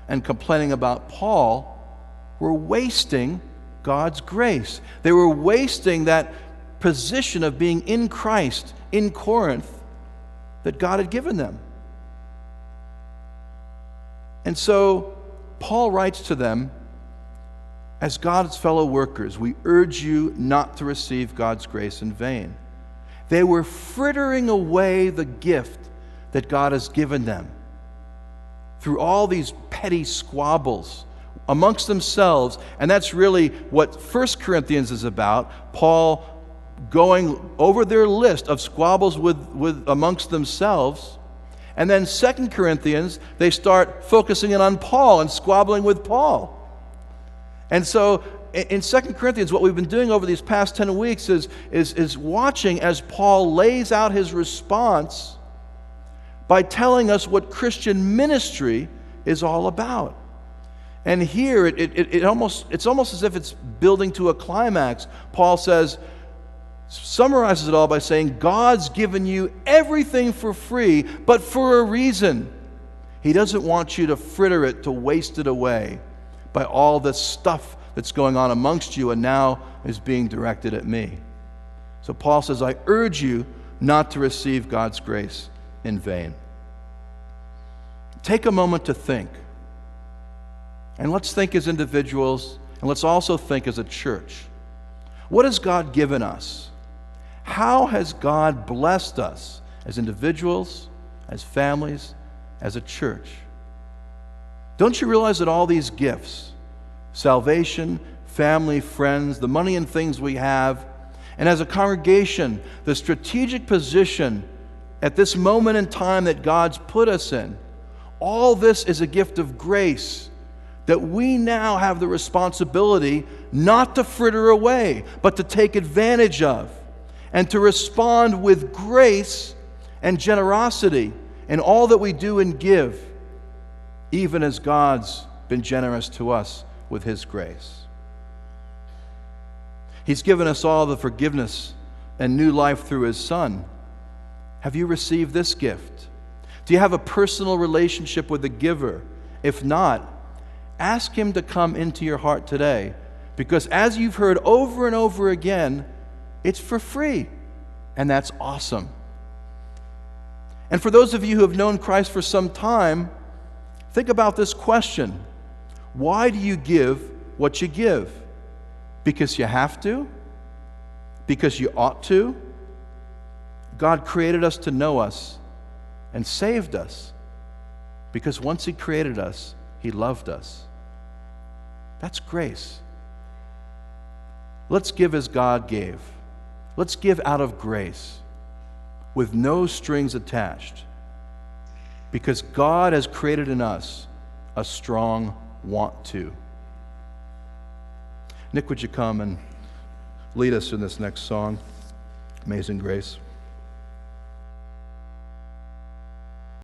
and complaining about Paul were wasting God's grace. They were wasting that position of being in Christ in Corinth that God had given them. And so Paul writes to them, as God's fellow workers, we urge you not to receive God's grace in vain. They were frittering away the gift that God has given them through all these petty squabbles amongst themselves. And that's really what First Corinthians is about. Paul going over their list of squabbles with amongst themselves. And then 2 Corinthians, they start focusing in on Paul and squabbling with Paul. And so in 2 Corinthians, what we've been doing over these past 10 weeks is watching as Paul lays out his response by telling us what Christian ministry is all about. And here, it's almost as if it's building to a climax. Paul summarizes it all by saying, God's given you everything for free, but for a reason. He doesn't want you to fritter it, to waste it away by all this stuff that's going on amongst you and now is being directed at me. So Paul says, I urge you not to receive God's grace in vain. Take a moment to think. And let's think as individuals, and let's also think as a church. What has God given us? How has God blessed us as individuals, as families, as a church? Don't you realize that all these gifts, salvation, family, friends, the money and things we have, and as a congregation, the strategic position at this moment in time that God's put us in, all this is a gift of grace that we now have the responsibility not to fritter away, but to take advantage of and to respond with grace and generosity in all that we do and give, even as God's been generous to us with His grace. He's given us all the forgiveness and new life through His Son. Have you received this gift? Do you have a personal relationship with the giver? If not, ask Him to come into your heart today, because as you've heard over and over again, it's for free, and that's awesome. And for those of you who have known Christ for some time, think about this question. Why do you give what you give? Because you have to? Because you ought to? God created us to know us and saved us, because once He created us, He loved us. That's grace. Let's give as God gave. Let's give out of grace with no strings attached, because God has created in us a strong want to. Nick, would you come and lead us in this next song, Amazing Grace?